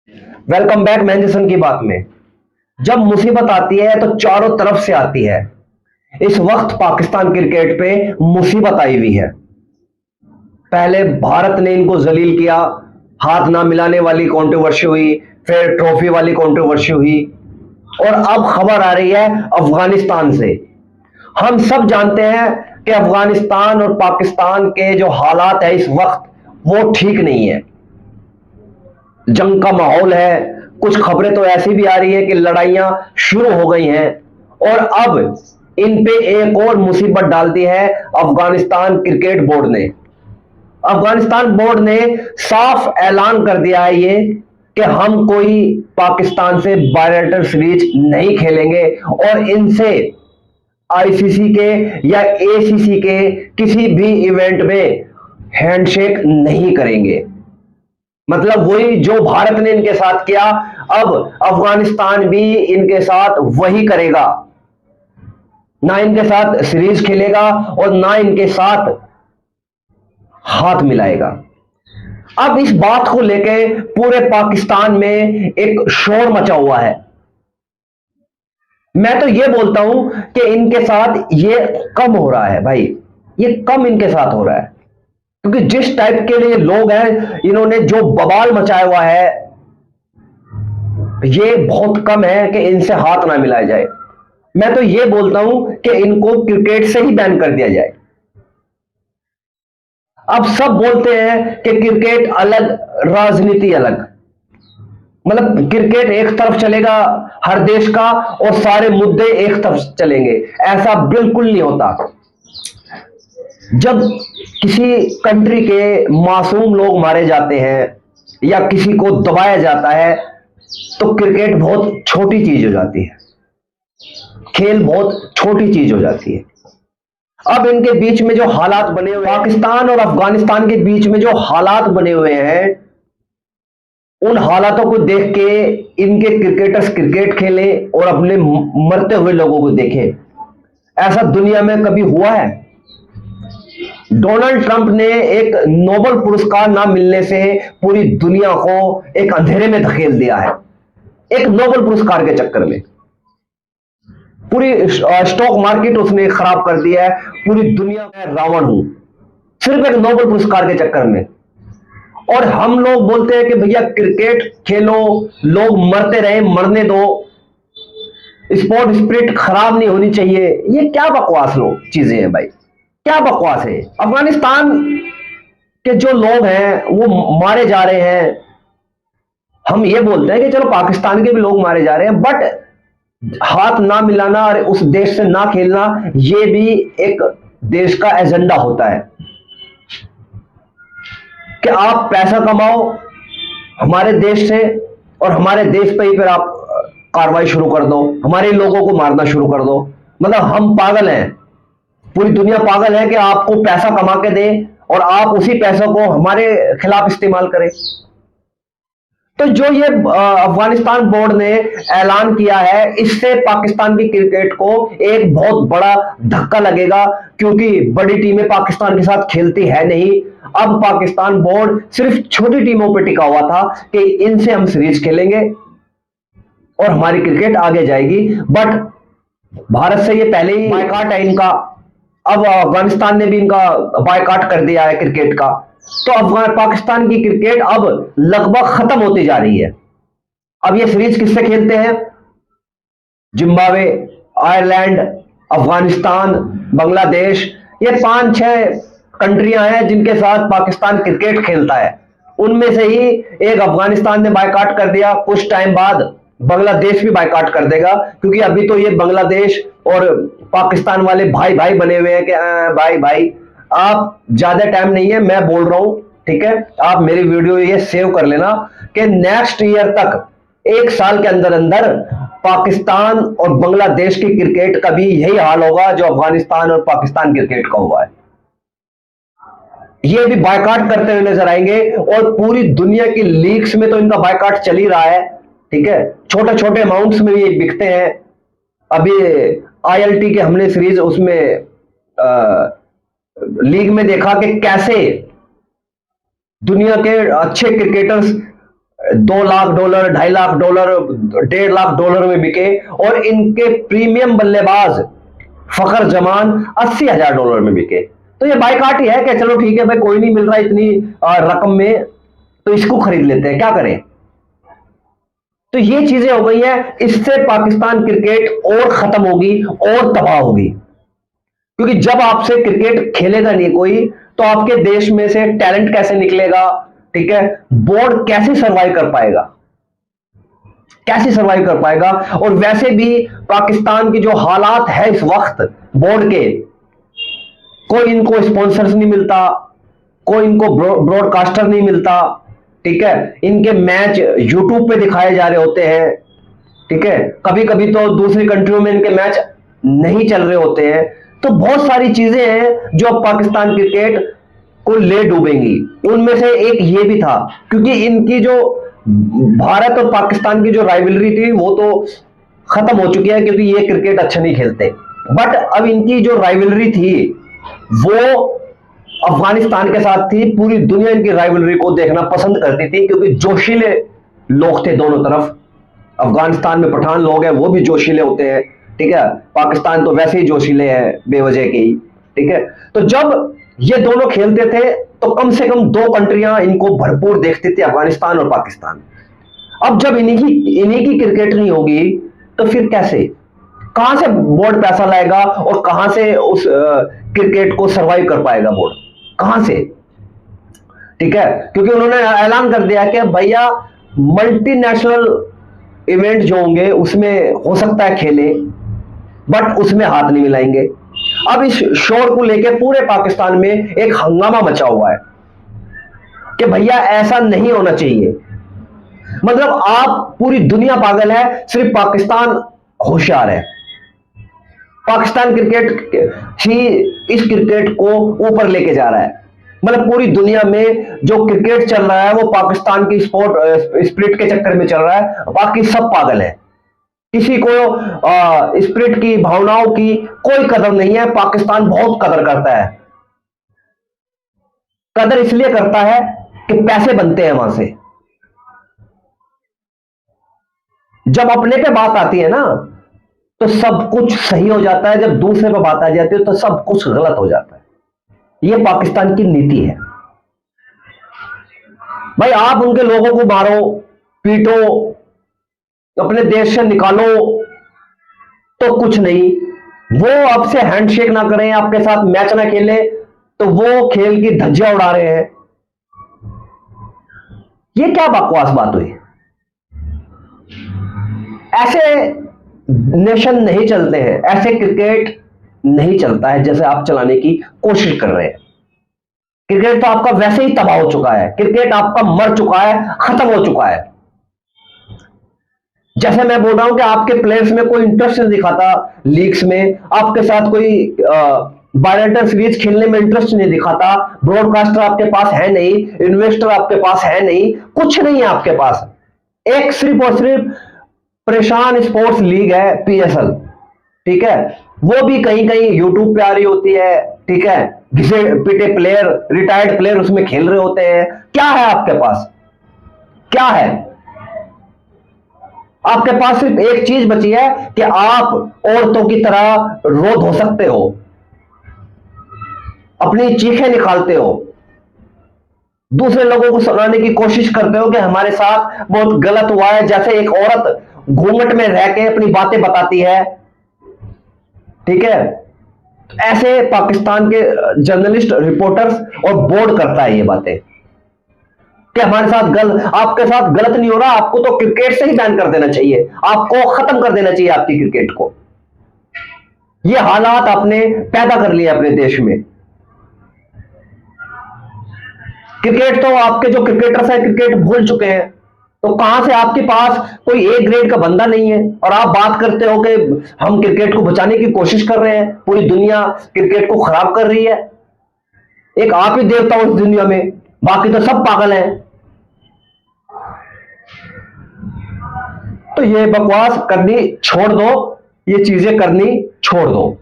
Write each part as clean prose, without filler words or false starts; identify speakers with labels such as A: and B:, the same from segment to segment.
A: Welcome back मैंजसन की बात में। जब मुसीबत आती है तो चारों तरफ से आती है। इस वक्त पाकिस्तान क्रिकेट पे मुसीबत आई हुई है। पहले भारत ने इनको जलील किया, हाथ ना मिलाने वाली कंट्रोवर्सी हुई, फिर ट्रॉफी वाली कंट्रोवर्सी हुई, और अब खबर आ रही है अफगानिस्तान से। हम सब जानते हैं कि अफगानिस्तान और पाकिस्तान के जो हालात है इस वक्त वो ठीक नहीं है। जंग का माहौल है। कुछ खबरें तो ऐसी भी आ रही है कि लड़ाइयां शुरू हो गई हैं, और अब इन पे एक और मुसीबत डाल दी है अफगानिस्तान क्रिकेट बोर्ड ने। अफगानिस्तान बोर्ड ने साफ ऐलान कर दिया है ये कि हम कोई पाकिस्तान से बायलैटरल सीरीज नहीं खेलेंगे और इनसे आईसीसी के या एसीसी के किसी भी इवेंट में हैंडशेक नहीं करेंगे। मतलब वही जो भारत ने इनके साथ किया, अब अफगानिस्तान भी इनके साथ वही करेगा। ना इनके साथ सीरीज खेलेगा और ना इनके साथ हाथ मिलाएगा। अब इस बात को लेके पूरे पाकिस्तान में एक शोर मचा हुआ है। मैं तो ये बोलता हूं कि इनके साथ ये कम हो रहा है भाई, ये कम इनके साथ हो रहा है, क्योंकि जिस टाइप के लिए लोग हैं, इन्होंने जो बवाल मचाया हुआ है, ये बहुत कम है कि इनसे हाथ ना मिलाया जाए। मैं तो ये बोलता हूं कि इनको क्रिकेट से ही बैन कर दिया जाए। अब सब बोलते हैं कि क्रिकेट अलग, राजनीति अलग। मतलब क्रिकेट एक तरफ चलेगा हर देश का और सारे मुद्दे एक तरफ चलेंगे, ऐसा बिल्कुल नहीं होता। जब किसी कंट्री के मासूम लोग मारे जाते हैं या किसी को दबाया जाता है तो क्रिकेट बहुत छोटी चीज हो जाती है, खेल बहुत छोटी चीज हो जाती है। अब इनके बीच में जो हालात बने हुए, पाकिस्तान और अफगानिस्तान के बीच में जो हालात बने हुए हैं, उन हालातों को देख के इनके क्रिकेटर्स क्रिकेट खेलें और अपने मरते हुए लोगों को देखें। ऐसा दुनिया में कभी हुआ है? डोनाल्ड ट्रंप ने एक नोबेल पुरस्कार ना मिलने से पूरी दुनिया को एक अंधेरे में धकेल दिया है। एक नोबेल पुरस्कार के चक्कर में पूरी स्टॉक मार्केट उसने खराब कर दिया है। पूरी दुनिया में रावण हूं सिर्फ एक नोबेल पुरस्कार के चक्कर में। और हम लोग बोलते हैं कि भैया क्रिकेट खेलो, लोग मरते रहे, मरने दो, स्पोर्ट स्पिरिट खराब नहीं होनी चाहिए। ये क्या बकवास लोग चीजें हैं भाई, क्या बकवास है। अफगानिस्तान के जो लोग हैं वो मारे जा रहे हैं। हम ये बोलते हैं कि चलो पाकिस्तान के भी लोग मारे जा रहे हैं, बट हाथ ना मिलाना और उस देश से ना खेलना, ये भी एक देश का एजेंडा होता है कि आप पैसा कमाओ हमारे देश से और हमारे देश पे ही फिर आप कार्रवाई शुरू कर दो, हमारे लोगों को मारना शुरू कर दो। मतलब हम पागल हैं, पूरी दुनिया पागल है कि आपको पैसा कमा के दे और आप उसी पैसों को हमारे खिलाफ इस्तेमाल करें। तो जो ये अफगानिस्तान बोर्ड ने ऐलान किया है, इससे पाकिस्तान की क्रिकेट को एक बहुत बड़ा धक्का लगेगा, क्योंकि बड़ी टीमें पाकिस्तान के साथ खेलती है नहीं। अब पाकिस्तान बोर्ड सिर्फ छोटी टीमों पर टिका हुआ था कि इनसे हम सीरीज खेलेंगे और हमारी क्रिकेट आगे जाएगी। बट भारत से ये पहले ही बायकॉट है इनका। अब अफगानिस्तान ने भी इनका बायकॉट कर दिया है क्रिकेट का। तो अफगान पाकिस्तान की क्रिकेट अब लगभग खत्म होती जा रही है। अब ये सीरीज किससे खेलते हैं? जिम्बाब्वे, आयरलैंड, अफगानिस्तान, बांग्लादेश, ये 5-6 कंट्रियां हैं जिनके साथ पाकिस्तान क्रिकेट खेलता है। उनमें से ही एक अफगानिस्तान ने बायकॉट कर दिया, कुछ टाइम बाद बांग्लादेश भी बायकॉट कर देगा, क्योंकि अभी तो ये बांग्लादेश और पाकिस्तान वाले भाई भाई बने हुए हैं कि भाई भाई आप ज्यादा टाइम नहीं है, मैं बोल रहा हूं, ठीक है, आप मेरी वीडियो ये सेव कर लेना कि नेक्स्ट ईयर तक, 1 साल के अंदर अंदर पाकिस्तान और बांग्लादेश की क्रिकेट का भी यही हाल होगा जो अफगानिस्तान और पाकिस्तान क्रिकेट का हुआ है। ये भी बायकॉट करते हुए नजर आएंगे और पूरी दुनिया की लीग्स में तो इनका बायकॉट चल ही रहा है, ठीक है। छोटे छोटे अमाउंट्स में ये बिकते हैं। अभी आईएलटी के हमने सीरीज उसमें लीग में देखा कि कैसे दुनिया के अच्छे क्रिकेटर्स $2 लाख, $2.5 लाख, $1.5 लाख में बिके, और इनके प्रीमियम बल्लेबाज फखर जमान $80,000 में बिके। तो ये बाइकाट ही है कि चलो ठीक है भाई, कोई नहीं मिल रहा इतनी रकम में, तो इसको खरीद लेते हैं, क्या करें। तो ये चीजें हो गई हैं, इससे पाकिस्तान क्रिकेट और खत्म होगी और तबाह होगी। क्योंकि जब आपसे क्रिकेट खेलेगा नहीं कोई, तो आपके देश में से टैलेंट कैसे निकलेगा, ठीक है, बोर्ड कैसे सरवाइव कर पाएगा, कैसे सरवाइव कर पाएगा। और वैसे भी पाकिस्तान की जो हालात है इस वक्त बोर्ड के, कोई इनको स्पॉन्सर्स नहीं मिलता, कोई इनको ब्रॉडकास्टर नहीं मिलता, ठीक है, इनके मैच यूट्यूब पे दिखाए जा रहे होते हैं, ठीक है, कभी कभी तो दूसरी कंट्रियों में इनके मैच नहीं चल रहे होते हैं। तो बहुत सारी चीजें हैं जो पाकिस्तान क्रिकेट को ले डूबेंगी। उनमें से एक ये भी था, क्योंकि इनकी जो भारत और पाकिस्तान की जो राइवलरी थी वो तो खत्म हो चुकी है, क्योंकि ये क्रिकेट अच्छा नहीं खेलते। बट अब इनकी जो राइवलरी थी वो अफगानिस्तान के साथ थी। पूरी दुनिया इनकी राइवलरी को देखना पसंद करती थी, क्योंकि जोशीले लोग थे दोनों तरफ। अफगानिस्तान में पठान लोग हैं, वो भी जोशीले होते हैं, ठीक है, पाकिस्तान तो वैसे ही जोशीले हैं बेवजह के ही, ठीक है। तो जब ये दोनों खेलते थे तो कम से कम दो कंट्रियां इनको भरपूर देखती थी, अफगानिस्तान और पाकिस्तान। अब जब इन्हीं की क्रिकेट नहीं होगी तो फिर कैसे, कहां से बोर्ड पैसा लाएगा, और कहां से उस क्रिकेट को सरवाइव कर पाएगा बोर्ड, कहां से, ठीक है। क्योंकि उन्होंने ऐलान कर दिया कि भैया मल्टीनेशनल इवेंट जो होंगे उसमें हो सकता है खेले, बट उसमें हाथ नहीं मिलाएंगे। अब इस शोर को लेकर पूरे पाकिस्तान में एक हंगामा मचा हुआ है कि भैया ऐसा नहीं होना चाहिए। मतलब आप, पूरी दुनिया पागल है, सिर्फ पाकिस्तान होशियार है। पाकिस्तान क्रिकेट ही इस क्रिकेट को ऊपर लेके जा रहा है। मतलब पूरी दुनिया में जो क्रिकेट चल रहा है वो पाकिस्तान की स्पोर्ट स्पिरिट के चक्कर में चल रहा है, बाकी सब पागल है। किसी को स्पिरिट की, भावनाओं की कोई कदर नहीं है। पाकिस्तान बहुत कदर करता है। कदर इसलिए करता है कि पैसे बनते हैं वहां से। जब अपने पे बात आती है ना तो सब कुछ सही हो जाता है, जब दूसरे पे बात आ जाती है तो सब कुछ गलत हो जाता है। यह पाकिस्तान की नीति है। भाई आप उनके लोगों को मारो, पीटो, अपने देश से निकालो तो कुछ नहीं, वो आपसे हैंडशेक ना करें, आपके साथ मैच ना खेले, तो वो खेल की धज्जियां उड़ा रहे हैं। ये क्या बकवास बात हुई। ऐसे नेशन नहीं चलते हैं, ऐसे क्रिकेट नहीं चलता है जैसे आप चलाने की कोशिश कर रहे हैं। क्रिकेट तो आपका वैसे ही तबाह हो चुका है, क्रिकेट आपका मर चुका है, खत्म हो चुका है। जैसे मैं बोल रहा हूं कि आपके प्लेयर्स में कोई इंटरेस्ट नहीं दिखाता, लीग्स में आपके साथ कोई बायलेटरल सीरीज खेलने में इंटरेस्ट नहीं दिखाता, ब्रॉडकास्टर आपके पास है नहीं, इन्वेस्टर आपके पास है नहीं, कुछ नहीं है आपके पास। एक सिर्फ और सिर्फ परेशान स्पोर्ट्स लीग है, PSL, ठीक है, वो भी कहीं कहीं यूट्यूब पे आ रही होती है, ठीक है, घिसे पिटे प्लेयर, रिटायर्ड प्लेयर उसमें खेल रहे होते हैं। क्या है आपके पास, क्या है आपके पास? सिर्फ एक चीज बची है कि आप औरतों की तरह रो धो सकते हो, अपनी चीखें निकालते हो, दूसरे लोगों को सुनाने की कोशिश करते हो कि हमारे साथ बहुत गलत हुआ है। जैसे एक औरत घूंघट में रह के अपनी बातें बताती है, ठीक है, ऐसे पाकिस्तान के जर्नलिस्ट, रिपोर्टर्स और बोर्ड करता है ये बातें कि हमारे साथ आपके साथ गलत नहीं हो रहा, आपको तो क्रिकेट से ही बैन कर देना चाहिए, आपको खत्म कर देना चाहिए आपकी क्रिकेट को। ये हालात आपने पैदा कर लिए अपने देश में। क्रिकेट तो आपके जो क्रिकेटर्स हैं क्रिकेट भूल चुके हैं, तो कहां से आपके पास कोई ए ग्रेड का बंदा नहीं है और आप बात करते हो कि हम क्रिकेट को बचाने की कोशिश कर रहे हैं, पूरी दुनिया क्रिकेट को खराब कर रही है। एक आप ही देवता हो इस दुनिया में, बाकी तो सब पागल हैं। तो ये बकवास करनी छोड़ दो, ये चीजें करनी छोड़ दो।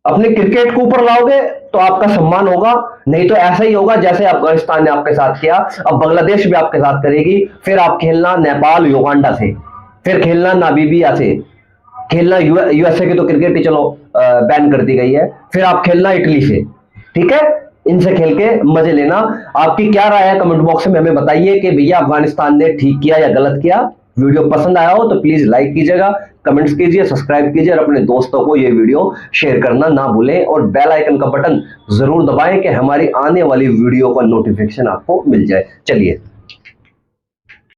A: अपने क्रिकेट को ऊपर लाओगे तो आपका सम्मान होगा, नहीं तो ऐसा ही होगा जैसे अफगानिस्तान ने आपके साथ किया, अब बांग्लादेश भी आपके साथ करेगी। फिर आप खेलना नेपाल युगांडा से, फिर खेलना नामीबिया से, खेलना यूएसए की तो क्रिकेट ही चलो बैन कर दी गई है, फिर आप खेलना इटली से। ठीक है, इनसे खेल के मजे लेना। आपकी क्या राय है कमेंट बॉक्स में हमें बताइए कि भैया अफगानिस्तान ने ठीक किया या गलत किया। वीडियो पसंद आया हो तो प्लीज लाइक कीजिएगा, कमेंट्स कीजिए, सब्सक्राइब कीजिए और अपने दोस्तों को ये वीडियो शेयर करना ना भूलें और बेल आइकन का बटन जरूर दबाएं कि हमारी आने वाली वीडियो का नोटिफिकेशन आपको मिल जाए। चलिए।